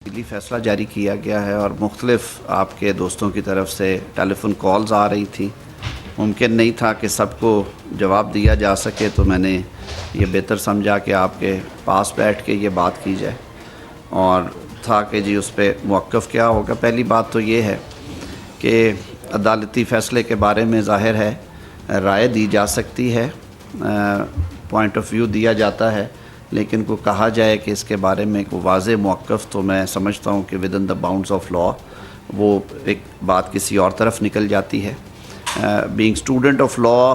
تفصیلی فیصلہ جاری کیا گیا ہے اور مختلف آپ کے دوستوں کی طرف سے ٹیلی فون کالز آ رہی تھیں. ممکن نہیں تھا کہ سب کو جواب دیا جا سکے، تو میں نے یہ بہتر سمجھا کہ آپ کے پاس بیٹھ کے یہ بات کی جائے، اور تھا کہ جی اس پہ موقف کیا ہوگا. پہلی بات تو یہ ہے کہ عدالتی فیصلے کے بارے میں ظاہر ہے رائے دی جا سکتی ہے، پوائنٹ آف ویو دیا جاتا ہے، لیکن کو کہا جائے کہ اس کے بارے میں کوئی واضح موقف، تو میں سمجھتا ہوں کہ with in the bounds of law وہ ایک بات کسی اور طرف نکل جاتی ہے. بینگ اسٹوڈنٹ آف لا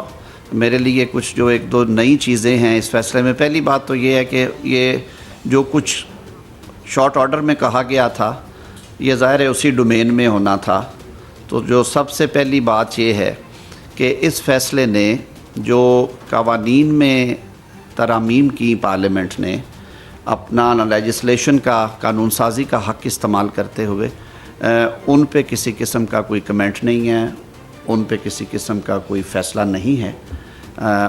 میرے لیے کچھ جو ایک دو نئی چیزیں ہیں اس فیصلے میں. پہلی بات تو یہ ہے کہ یہ جو کچھ شارٹ آرڈر میں کہا گیا تھا یہ ظاہر ہے اسی ڈومین میں ہونا تھا. تو جو سب سے پہلی بات یہ ہے کہ اس فیصلے نے جو قوانین میں ترامیم کی پارلیمنٹ نے اپنا لیجسلیشن کا، قانون سازی کا حق استعمال کرتے ہوئے، ان پہ کسی قسم کا کوئی کمنٹ نہیں ہے، ان پہ کسی قسم کا کوئی فیصلہ نہیں ہے،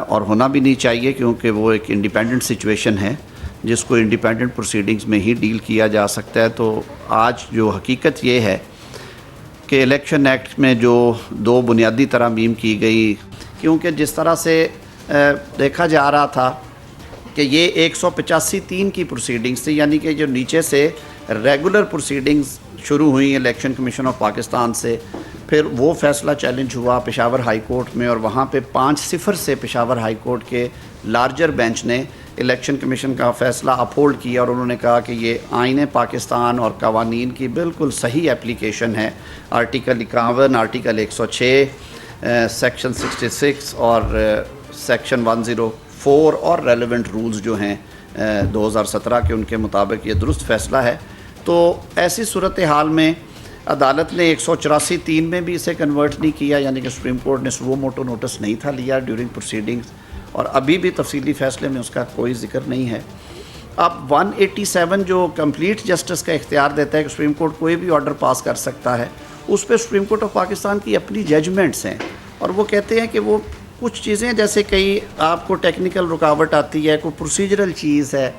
اور ہونا بھی نہیں چاہیے، کیونکہ وہ ایک انڈیپینڈنٹ سچویشن ہے جس کو انڈیپینڈنٹ پروسیڈنگز میں ہی ڈیل کیا جا سکتا ہے. تو آج جو حقیقت یہ ہے کہ الیکشن ایکٹ میں جو دو بنیادی ترامیم کی گئی، کیونکہ جس طرح سے دیکھا جا رہا تھا کہ یہ 185(3) کی پروسیڈنگز تھی، یعنی کہ جو نیچے سے ریگولر پروسیڈنگز شروع ہوئی الیکشن کمیشن آف پاکستان سے، پھر وہ فیصلہ چیلنج ہوا پشاور ہائی کورٹ میں، اور وہاں پہ 5-0 سے پشاور ہائی کورٹ کے لارجر بینچ نے الیکشن کمیشن کا فیصلہ اپہولڈ کیا، اور انہوں نے کہا کہ یہ آئین پاکستان اور قوانین کی بالکل صحیح اپلیکیشن ہے. آرٹیکل 51، آرٹیکل 106، سیکشن 66 اور سیکشن 104 اور ریلیونٹ رولز جو ہیں 2017 کے، ان کے مطابق یہ درست فیصلہ ہے. تو ایسی صورتحال میں عدالت نے 184(3) میں بھی اسے کنورٹ نہیں کیا، یعنی کہ سپریم کورٹ نے سو موٹو نوٹس نہیں تھا لیا ڈیورنگ پروسیڈنگز، اور ابھی بھی تفصیلی فیصلے میں اس کا کوئی ذکر نہیں ہے. اب 187 جو کمپلیٹ جسٹس کا اختیار دیتا ہے کہ سپریم کورٹ کوئی بھی آرڈر پاس کر سکتا ہے، اس پہ سپریم کورٹ آف پاکستان کی اپنی ججمنٹس ہیں، اور وہ کہتے ہیں کہ وہ کچھ چیزیں جیسے کئی آپ کو ٹیکنیکل رکاوٹ آتی ہے، کوئی پروسیجرل چیز ہے،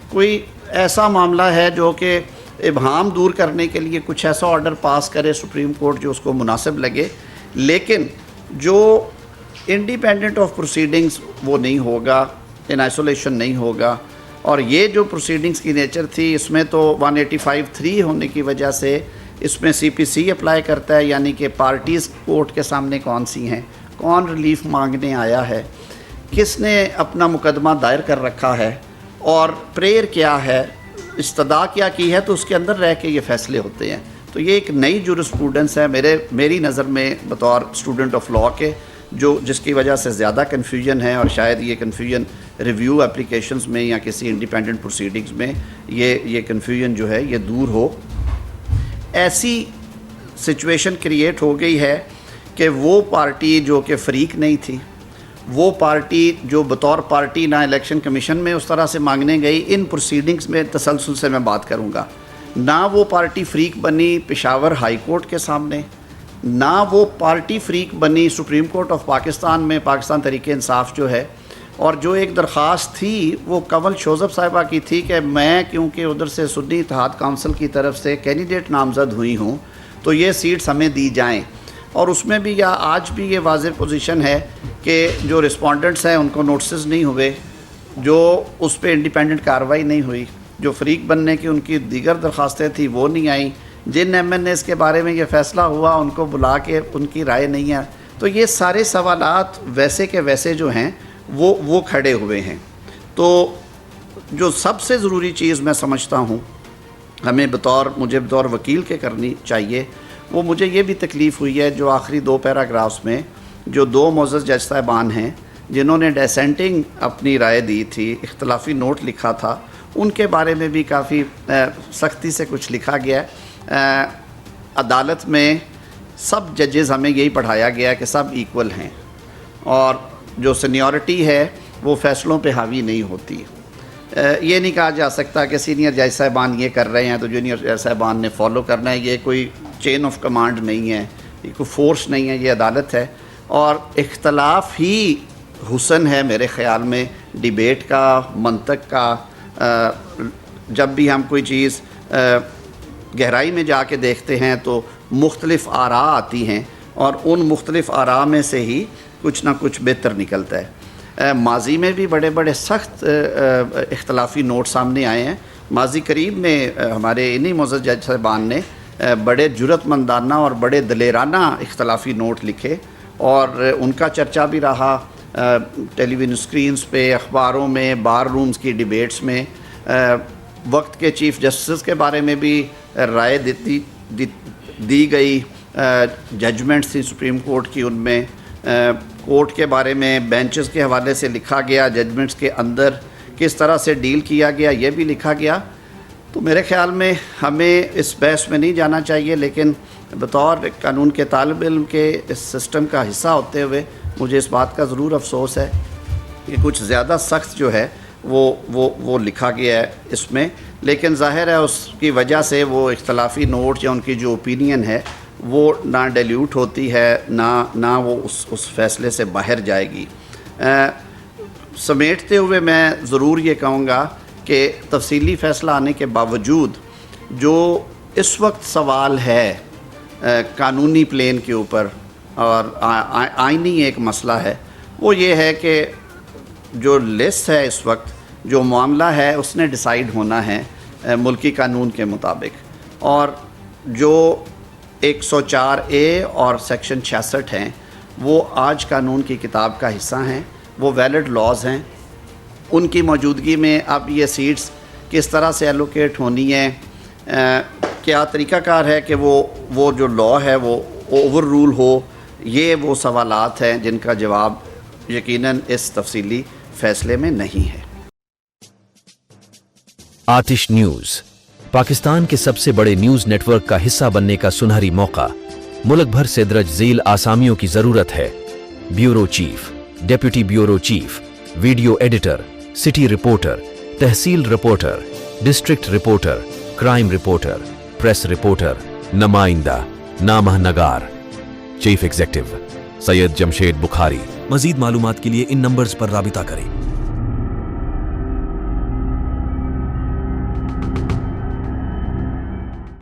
کوئی ایسا معاملہ ہے جو کہ ابہام دور کرنے کے لیے کچھ ایسا آرڈر پاس کرے سپریم کورٹ جو اس کو مناسب لگے، لیکن جو انڈیپینڈنٹ آف پروسیڈنگز وہ نہیں ہوگا، ان آئسولیشن نہیں ہوگا. اور یہ جو پروسیڈنگز کی نیچر تھی، اس میں تو 185(3) ہونے کی وجہ سے اس میں CPC اپلائی کرتا ہے، یعنی کہ پارٹیز کورٹ کے سامنے کون سی ہیں، کون ریلیف مانگنے آیا ہے، کس نے اپنا مقدمہ دائر کر رکھا ہے، اور پریئر کیا ہے، استدعا کیا کی ہے، تو اس کے اندر رہ کے یہ فیصلے ہوتے ہیں. تو یہ ایک نئی جورسپروڈنس ہے میری نظر میں بطور اسٹوڈنٹ آف لا کے، جس کی وجہ سے زیادہ کنفیوژن ہے، اور شاید یہ کنفیوژن ریویو اپلیکیشنز میں یا کسی انڈیپینڈنٹ پروسیڈنگز میں یہ کنفیوژن جو ہے یہ دور ہو. ایسی سچویشن کریٹ ہو گئی ہے کہ وہ پارٹی جو کہ فریق نہیں تھی، وہ پارٹی جو بطور پارٹی نہ الیکشن کمیشن میں اس طرح سے مانگنے گئی، ان پروسیڈنگز میں تسلسل سے میں بات کروں گا، نہ وہ پارٹی فریق بنی پشاور ہائی کورٹ کے سامنے، نہ وہ پارٹی فریق بنی سپریم کورٹ آف پاکستان میں پاکستان تحریک انصاف جو ہے. اور جو ایک درخواست تھی وہ کنول شوزب صاحبہ کی تھی کہ میں کیونکہ ادھر سے سنی اتحاد کونسل کی طرف سے کینڈیڈیٹ نامزد ہوئی ہوں تو یہ سیٹس ہمیں دی جائیں. اور اس میں بھی یا آج بھی یہ واضح پوزیشن ہے کہ جو رسپونڈنٹس ہیں ان کو نوٹسز نہیں ہوئے، جو اس پہ انڈیپینڈنٹ کارروائی نہیں ہوئی، جو فریق بننے کی ان کی دیگر درخواستیں تھیں وہ نہیں آئیں، جن MNAs کے بارے میں یہ فیصلہ ہوا ان کو بلا کے ان کی رائے نہیں ہے. تو یہ سارے سوالات ویسے کے ویسے جو ہیں وہ کھڑے ہوئے ہیں. تو جو سب سے ضروری چیز میں سمجھتا ہوں مجھے بطور وکیل کے کرنی چاہیے، وہ مجھے یہ بھی تکلیف ہوئی ہے جو آخری 2 پیراگرافس میں جو 2 معزز جج صاحبان ہیں جنہوں نے ڈیسینٹنگ اپنی رائے دی تھی، اختلافی نوٹ لکھا تھا، ان کے بارے میں بھی کافی سختی سے کچھ لکھا گیا ہے. عدالت میں سب ججز ہمیں یہی پڑھایا گیا کہ سب ایکول ہیں، اور جو سینیورٹی ہے وہ فیصلوں پہ حاوی نہیں ہوتی. یہ نہیں کہا جا سکتا کہ سینئر جج صاحبان یہ کر رہے ہیں تو جونیئر جج صاحبان نے فالو کرنا ہے. یہ کوئی چین آف کمانڈ نہیں ہے، یہ کوئی فورس نہیں ہے، یہ عدالت ہے. اور اختلاف ہی حسن ہے میرے خیال میں ڈیبیٹ کا، منطق کا. جب بھی ہم کوئی چیز گہرائی میں جا کے دیکھتے ہیں تو مختلف آراء آتی ہیں اور ان مختلف آراء میں سے ہی کچھ نہ کچھ بہتر نکلتا ہے۔ ماضی میں بھی بڑے بڑے سخت اختلافی نوٹ سامنے آئے ہیں۔ ماضی قریب میں ہمارے انہی معزز جج صاحبان نے بڑے جرأت مندانہ اور بڑے دلیرانہ اختلافی نوٹ لکھے اور ان کا چرچا بھی رہا ٹیلی ویژن اسکرینز پہ، اخباروں میں، بار رومز کی ڈیبیٹس میں۔ وقت کے چیف جسٹس کے بارے میں بھی رائے دی گئی، ججمنٹس تھی سپریم کورٹ کی، ان میں کورٹ کے بارے میں بینچز کے حوالے سے لکھا گیا، ججمنٹس کے اندر کس طرح سے ڈیل کیا گیا یہ بھی لکھا گیا۔ تو میرے خیال میں ہمیں اس بحث میں نہیں جانا چاہیے، لیکن بطور قانون کے طالب علم کے اس سسٹم کا حصہ ہوتے ہوئے مجھے اس بات کا ضرور افسوس ہے کہ کچھ زیادہ سخت جو ہے وہ لکھا گیا ہے اس میں، لیکن ظاہر ہے اس کی وجہ سے وہ اختلافی نوٹ یا ان کی جو اوپینین ہے وہ نہ ڈیلیوٹ ہوتی ہے نہ وہ اس فیصلے سے باہر جائے گی۔ سمیٹتے ہوئے میں ضرور یہ کہوں گا کہ تفصیلی فیصلہ آنے کے باوجود جو اس وقت سوال ہے قانونی پلین کے اوپر اور آئینی ایک مسئلہ ہے، وہ یہ ہے کہ جو لسٹ ہے اس وقت، جو معاملہ ہے اس نے ڈیسائیڈ ہونا ہے ملکی قانون کے مطابق، اور جو 104A اور سیکشن 66 ہیں وہ آج قانون کی کتاب کا حصہ ہیں، وہ ویلڈ لاز ہیں۔ ان کی موجودگی میں اب یہ سیٹس کس طرح سے ایلوکیٹ ہونی ہیں، کیا طریقہ کار ہے کہ وہ جو لا ہے وہ اوور رول ہو، یہ وہ سوالات ہیں جن کا جواب یقیناً اس تفصیلی فیصلے میں نہیں ہے۔ آتش نیوز پاکستان کے سب سے بڑے نیوز نیٹ ورک کا حصہ بننے کا سنہری موقع، ملک بھر سے درج ذیل آسامیوں کی ضرورت ہے۔ Bureau chief, deputy bureau chief, video editor, city reporter, تحصیل reporter, district reporter, crime reporter, press reporter, نمائندہ، نامہ نگار۔ Chief executive Syed Jamshed Bukhari. مزید معلومات کے لیے ان نمبرز پر رابطہ کریں۔